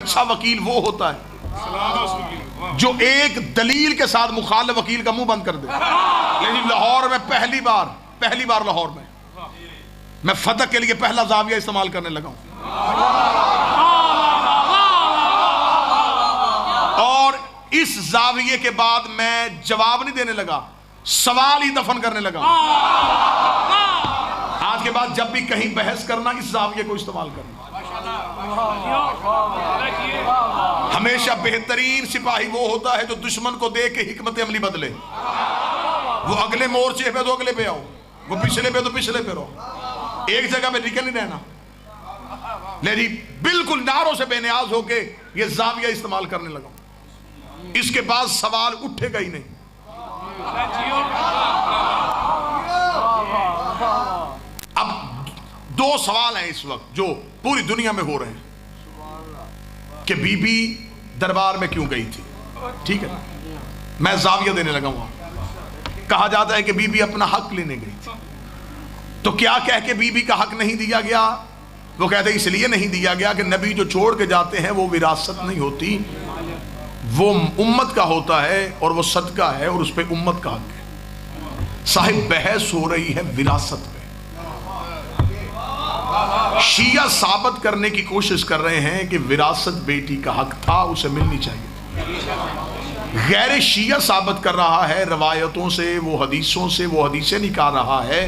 اچھا وکیل وہ ہوتا ہے جو ایک دلیل کے ساتھ مخالف وکیل کا منہ بند کر دے. لیکن لاہور میں پہلی بار لاہور میں فتح کے لیے پہلا زاویہ استعمال کرنے لگا ہوں, اور اس زاویے کے بعد میں جواب نہیں دینے لگا, سوال ہی دفن کرنے لگا. آج کے بعد جب بھی کہیں بحث کرنا اس زاویے کو استعمال کرنا. ہمیشہ بہترین سپاہی وہ ہوتا ہے جو دشمن کو دیکھ کے حکمت عملی بدلے. وہ اگلے مورچے پہ تو اگلے پہ آؤ, وہ پچھلے پہ تو پچھلے پہ رہو, ایک جگہ پہ نکل نہیں رہنا. لیکن بالکل ناروں سے بے نیاز ہو کے یہ زاویہ استعمال کرنے لگا. اس کے بعد سوال اٹھے گا ہی نہیں. اب دو سوال ہیں اس وقت جو پوری دنیا میں ہو رہے ہیں کہ بی بی دربار میں کیوں گئی تھی. ٹھیک ہے, میں زاویہ دینے لگا ہوں. کہا جاتا ہے کہ بی بی اپنا حق لینے گئی تھی, تو کیا کہہ کے بی بی کا حق نہیں دیا گیا؟ وہ کہتے ہیں اس لیے نہیں دیا گیا کہ نبی جو چھوڑ کے جاتے ہیں وہ وراثت نہیں ہوتی, وہ امت کا ہوتا ہے اور وہ صدقہ ہے اور اس پہ امت کا حق ہے. صاحب بحث ہو رہی ہے وراثت پہ. شیعہ ثابت کرنے کی کوشش کر رہے ہیں کہ وراثت بیٹی کا حق تھا, اسے ملنی چاہیے. غیر شیعہ ثابت کر رہا ہے روایتوں سے, وہ حدیثوں سے, وہ حدیثیں نکال رہا ہے,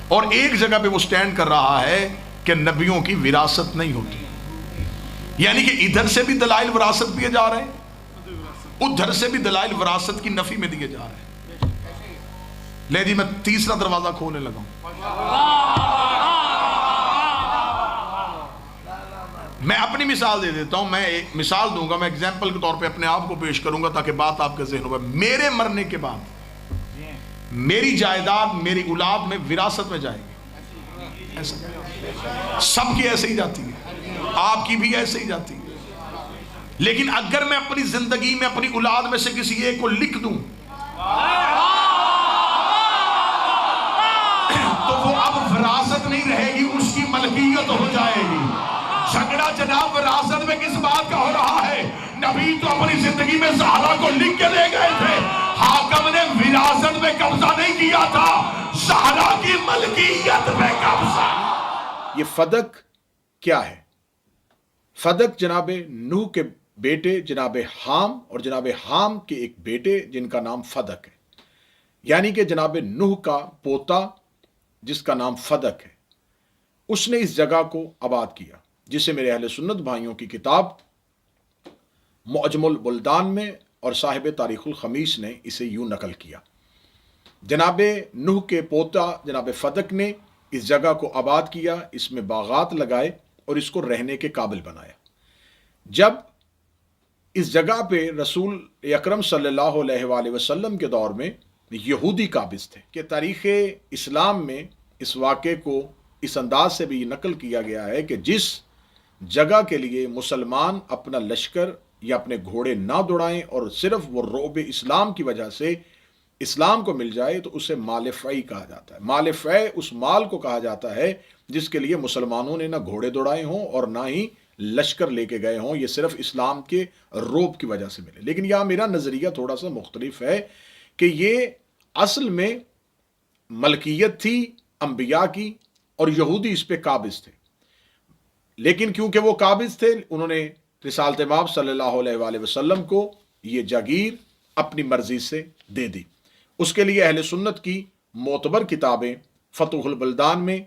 اور ایک جگہ پہ وہ سٹینڈ کر رہا ہے کہ نبیوں کی وراثت نہیں ہوتی. یعنی کہ ادھر سے بھی دلائل وراثت دیے جا رہے ہیں, ادھر سے بھی دلائل وراثت کی نفی میں دیے جا رہے ہیں. لے جی میں تیسرا دروازہ کھولنے لگا ہوں. میں اپنی مثال دے دیتا ہوں, میں ایک مثال دوں گا, میں ایگزامپل کے طور پہ اپنے آپ کو پیش کروں گا تاکہ بات آپ کے ذہن میں. میرے مرنے کے بعد میری جائیداد میری اولاد میں وراثت میں جائے گی. سب کی ایسے ہی جاتی ہے, آپ کی بھی ایسے ہی جاتی ہے. لیکن اگر میں اپنی زندگی میں اپنی اولاد میں سے کسی ایک کو لکھ دوں تو وہ اب وراثت نہیں رہے گی, اس کی ملکیت ہو جائے گی. جھگڑا جناب وراثت میں کس بات کا ہو رہا ہے؟ نبی تو اپنی زندگی میں زہرا کو لکھ کے لے گئے تھے, حاکم نے وراثت میں قبضہ نہیں کیا تھا, زہرا کی ملکیت میں قبضہ. یہ فدق کیا ہے؟ فدق جناب نوح کے بیٹے جناب حام اور جناب حام کے ایک بیٹے جن کا نام فدق ہے. یعنی کہ جناب نوح کا پوتا جس کا نام فدق ہے, اس نے اس جگہ کو آباد کیا, جسے میرے اہل سنت بھائیوں کی کتاب معجم البلدان میں اور صاحب تاریخ الخمیس نے اسے یوں نقل کیا. جناب نوح کے پوتا جناب فدق نے اس جگہ کو آباد کیا, اس میں باغات لگائے اور اس کو رہنے کے قابل بنایا. جب اس جگہ پہ رسول اکرم صلی اللہ علیہ وآلہ وسلم کے دور میں یہودی قابض تھے, کہ تاریخ اسلام میں اس واقعے کو اس انداز سے بھی نقل کیا گیا ہے کہ جس جگہ کے لیے مسلمان اپنا لشکر یا اپنے گھوڑے نہ دوڑائیں اور صرف وہ رعب اسلام کی وجہ سے اسلام کو مل جائے تو اسے مال فی کہا جاتا ہے. مال فی اس مال کو کہا جاتا ہے جس کے لیے مسلمانوں نے نہ گھوڑے دوڑائے ہوں اور نہ ہی لشکر لے کے گئے ہوں, یہ صرف اسلام کے رعب کی وجہ سے ملے. لیکن یہاں میرا نظریہ تھوڑا سا مختلف ہے کہ یہ اصل میں ملکیت تھی انبیاء کی اور یہودی اس پہ قابض تھے. لیکن کیونکہ وہ قابض تھے, انہوں نے رسالت مآب صلی اللہ علیہ وآلہ وسلم کو یہ جاگیر اپنی مرضی سے دے دی. اس کے لیے اہل سنت کی معتبر کتابیں فتح البلدان میں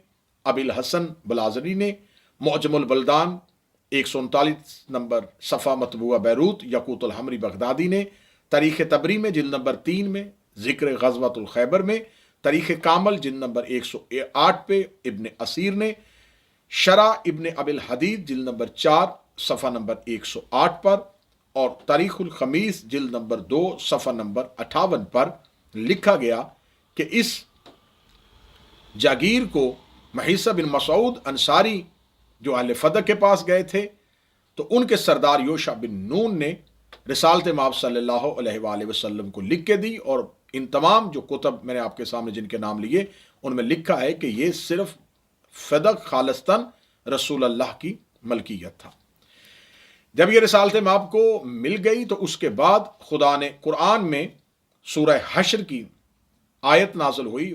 ابی الحسن بلازری نے, معجم البلدان 139 نمبر صفحہ مطبوعہ بیروت یقوت الحمری بغدادی نے, تاریخ تبری میں جلد نمبر 3 میں ذکر غزوۃ الخیبر میں, تاریخ کامل جلد نمبر 108 پہ ابن اسیر نے, شرح ابن ابی الحدید جلد نمبر 4 صفحہ نمبر 108 پر, اور تاریخ الخمیس جلد نمبر 2 صفحہ نمبر 58 پر لکھا گیا کہ اس جاگیر کو محیصہ بن مسعود انصاری جو اہل فدق کے پاس گئے تھے, تو ان کے سردار یوشع بن نون نے رسالت مآب صلی اللہ علیہ وآلہ وسلم کو لکھ کے دی, اور ان تمام جو کتب میں نے آپ کے سامنے جن کے نام لیے ان میں لکھا ہے کہ یہ صرف فدق خالصتاً رسول اللہ کی ملکیت تھا. جب یہ رسالت مآب کو مل گئی تو اس کے بعد خدا نے قرآن میں سورہ حشر کی آیت نازل ہوئی،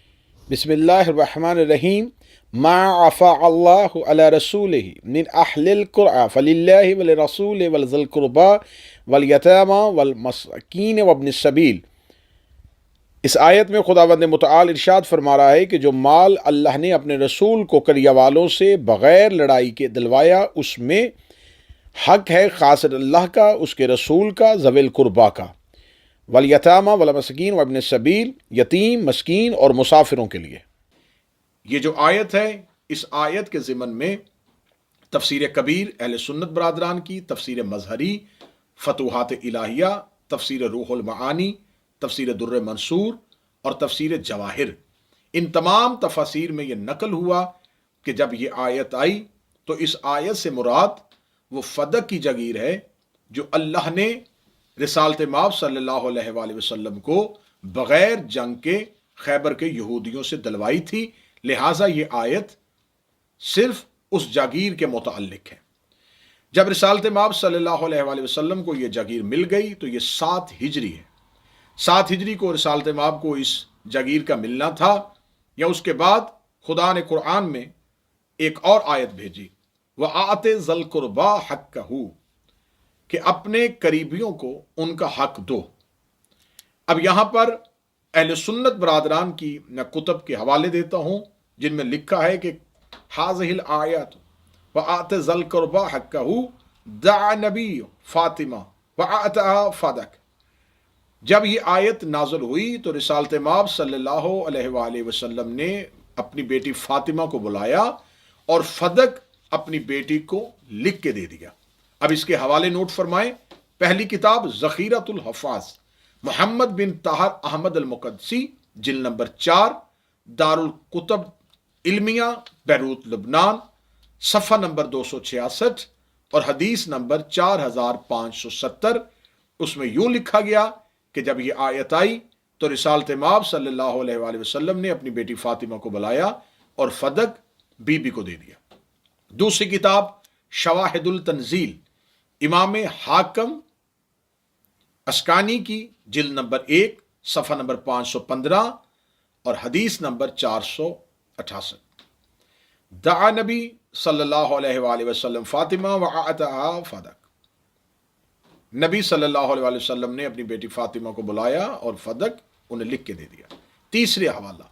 بسم اللہ الرحمن الرحیم، ما عفا اللہ علی رسولہ من اہل القرى فللہ ولرسول ولذی القربى والیتامى والمساکین وابن السبیل۔ اس آیت میں خداوند متعال ارشاد فرما رہا ہے کہ جو مال اللہ نے اپنے رسول کو کریا والوں سے بغیر لڑائی کے دلوایا، اس میں حق ہے خاص اللہ کا، اس کے رسول کا، ذوی القربا کا، والیتامى والمساکین وابن السبیل، یتیم، مسکین اور مسافروں کے لیے۔ یہ جو آیت ہے، اس آیت کے ضمن میں تفسیر کبیر اہل سنت برادران کی، تفسیر مظہری، فتوحات الہیہ، تفسیر روح المعانی، تفسیر در منصور اور تفسیر جواہر، ان تمام تفاسیر میں یہ نقل ہوا کہ جب یہ آیت آئی تو اس آیت سے مراد وہ فدق کی جگیر ہے جو اللہ نے رسالت مآب صلی اللہ علیہ وآلہ وسلم کو بغیر جنگ کے خیبر کے یہودیوں سے دلوائی تھی، لہٰذا یہ آیت صرف اس جاگیر کے متعلق ہے۔ جب رسالت مآب صلی اللہ علیہ وآلہ وسلم کو یہ جاگیر مل گئی تو یہ 7 ہجری ہے۔ 7 ہجری کو رسالت مآب کو اس جاگیر کا ملنا تھا، یا اس کے بعد خدا نے قرآن میں ایک اور آیت بھیجی، وَآتِ ذَا الْقُرْبَى حَقَّهُ، کہ اپنے قریبیوں کو ان کا حق دو۔ اب یہاں پر اہل سنت برادران کی میں کتب کے حوالے دیتا ہوں جن میں لکھا ہے کہ هذه الآیات وَآتِ ذَا الْقُرْبَى حَقَّهُ دعا نبی فاطمہ وَآتَهَا فَدَقَ۔ جب یہ آیت نازل ہوئی تو رسالت مآب صلی اللہ علیہ وآلہ وسلم نے اپنی بیٹی فاطمہ کو بلایا اور فدق اپنی بیٹی کو لکھ کے دے دیا۔ اب اس کے حوالے نوٹ فرمائیں۔ پہلی کتاب ذخیرۃ الحفاظ، محمد بن طاہر احمد المقدسی، جلد نمبر 4، دارالکتب علمیہ، بیروت لبنان، صفحہ نمبر 266 اور حدیث نمبر 4570۔ اس میں یوں لکھا گیا کہ جب یہ آیت آئی تو رسالت مآب صلی اللہ علیہ وآلہ وسلم نے اپنی بیٹی فاطمہ کو بلایا اور فدق بی بی کو دے دیا۔ دوسری کتاب شواہد التنزیل، امام حاکم اسکانی کی، جلد نمبر 1، صفحہ نمبر 515 اور حدیث نمبر 468۔ دعا نبی صلی اللہ علیہ وآلہ وسلم فاطمہ وآتاها فدق۔ نبی صلی اللہ علیہ وآلہ وسلم نے اپنی بیٹی فاطمہ کو بلایا اور فدق انہیں لکھ کے دے دیا۔ تیسری حوالہ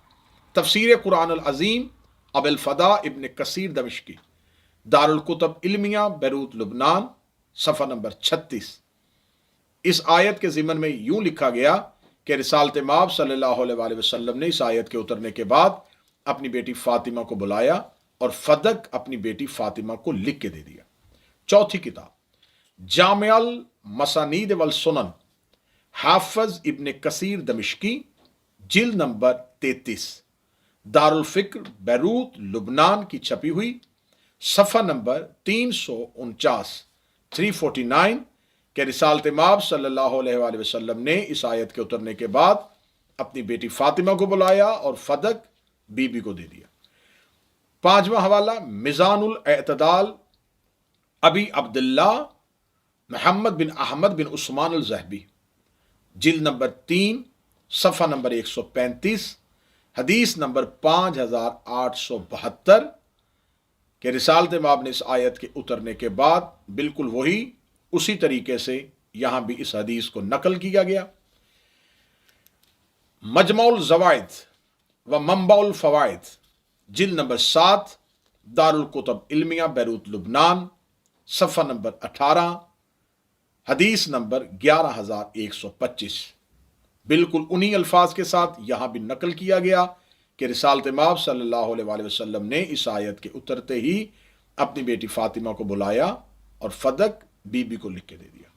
تفسیر قرآن العظیم ابو الفدا ابن کثیر دمشقی، دارالکتب علمیہ، بیروت لبنان، صفحہ نمبر 36۔ اس آیت کے ضمن میں یوں لکھا گیا کہ رسالت مآب صلی اللہ علیہ وآلہ وسلم نے اس آیت کے اترنے کے بعد اپنی بیٹی فاطمہ کو بلایا اور فدق اپنی بیٹی فاطمہ کو لکھ کے دے دیا۔ چوتھی کتاب جامع المسانید والسنن، حافظ ابن کثیر دمشقی، جلد نمبر 33، دارالفکر بیروت لبنان کی چھپی ہوئی، صفحہ نمبر 349 کہ رسالت مآب صلی اللہ علیہ وآلہ وسلم نے اس آیت کے اترنے کے بعد اپنی بیٹی فاطمہ کو بلایا اور فدق بی بی کو دے دیا۔ پانچواں حوالہ میزان الاعتدال ابی عبداللہ محمد بن احمد بن عثمان الذہبی، جلد نمبر 3، صفحہ نمبر 135، حدیث نمبر 5872 کہ رسالت مآب نے اس آیت کے اترنے کے بعد بالکل وہی اسی طریقے سے یہاں بھی اس حدیث کو نقل کیا گیا۔ مجمع الزوائد و منبع الفوائد، جلد نمبر 7، دارالکتب علمیہ، بیروت لبنان، صفحہ نمبر 18، حدیث نمبر 11125۔ بالکل انہی الفاظ کے ساتھ یہاں بھی نقل کیا گیا کہ رسالت مآب صلی اللہ علیہ وآلہ وسلم نے اس آیت کے اترتے ہی اپنی بیٹی فاطمہ کو بلایا اور فدق بی بی کو لکھ کے دے دیا۔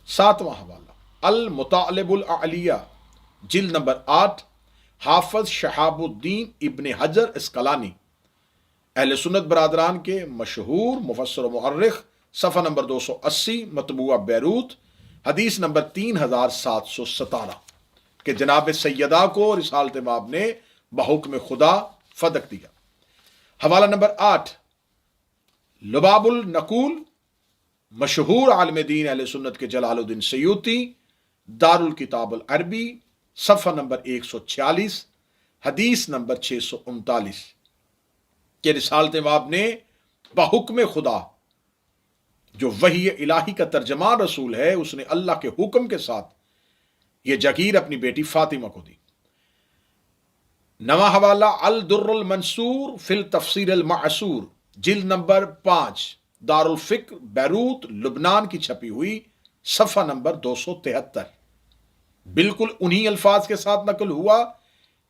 ساتواں حوالہ المطالب الاعلیہ، جلد نمبر 8، حافظ شہاب الدین ابن حجر اسقلانی، اہل سنت برادران کے مشہور مفسر و مؤرخ، صفحہ نمبر 280، مطبوعہ بیروت، حدیث نمبر 3717 کہ جناب سیدہ کو رسالت مآب نے بحکم خدا فدق دیا۔ حوالہ نمبر 8 لباب النقول مشہور عالم دین اہل سنت کے جلال الدین سیوطی، دار الکتاب العربی، صفحہ نمبر 146، حدیث نمبر 639 کہ رسالت مآب نے بحکم خدا، جو وحی الہی کا ترجمان رسول ہے، اس نے اللہ کے حکم کے ساتھ یہ جگیر اپنی بیٹی فاطمہ کو دی۔ نواں حوالہ الدر المنصور فی التفسیر المعصور، جلد نمبر 5، دار الفکر بیروت لبنان کی چھپی ہوئی، صفحہ نمبر 273۔ بالکل انہی الفاظ کے ساتھ نقل ہوا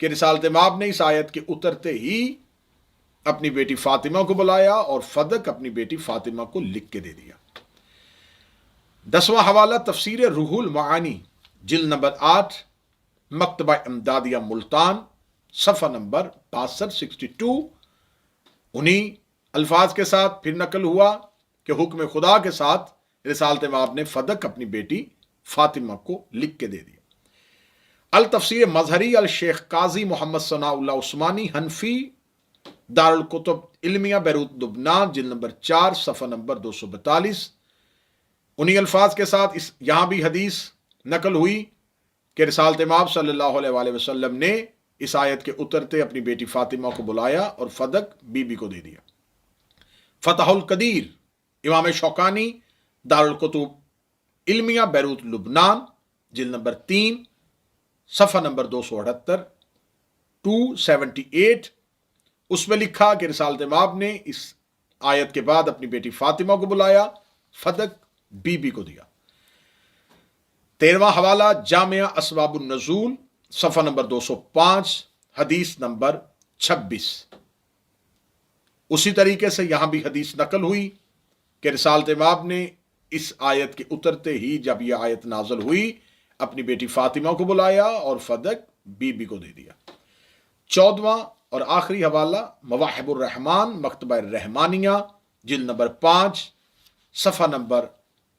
کہ رسالت مآب نے اس آیت کے اترتے ہی اپنی بیٹی فاطمہ کو بلایا اور فدق اپنی بیٹی فاطمہ کو لکھ کے دے دیا۔ 10واں حوالہ تفسیر روح المعانی، جلد نمبر 8، مکتبہ امدادیہ ملتان، صفحہ نمبر 62۔ انہی الفاظ کے ساتھ پھر نقل ہوا کہ حکم خدا کے ساتھ رسالت مآب نے فدق اپنی بیٹی فاطمہ کو لکھ کے دے دیا۔ التفسیر مظہری الشیخ قاضی محمد ثناء اللہ عثمانی حنفی، دار الکتب علمیہ بیروت لبنان، جلد نمبر 4، صفحہ نمبر 242۔ انہی الفاظ کے ساتھ یہاں بھی حدیث نقل ہوئی کہ رسالت مآب صلی اللہ علیہ وآلہ وسلم نے اس آیت کے اترتے اپنی بیٹی فاطمہ کو بلایا اور فدق بی بی کو دے دیا۔ فتح القدیر امام شوکانی، دار الکتب علمیہ بیروت لبنان، جلد نمبر 3، صفحہ نمبر 278 278۔ اس میں لکھا کہ رسالت مآب نے اس آیت کے بعد اپنی بیٹی فاطمہ کو بلایا، فدق بی بی کو دیا۔ 13واں حوالہ جامعہ اسباب النزول، صفحہ نمبر 205، حدیث نمبر 26۔ اسی طریقے سے یہاں بھی حدیث نقل ہوئی کہ رسالت مآب نے اس آیت کے اترتے ہی جب یہ آیت نازل ہوئی اپنی بیٹی فاطمہ کو بلایا اور فدق بی بی کو دے دیا۔ 14واں اور آخری حوالہ مواہب الرحمان، مکتبہ الرحمانیہ، جلد نمبر 5، صفحہ نمبر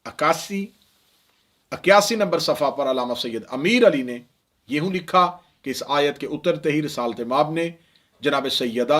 81 نمبر صفحہ پر علامہ سید امیر علی نے یوں لکھا کہ اس آیت کے اترتے ہی رسالت مآب نے جناب سیدہ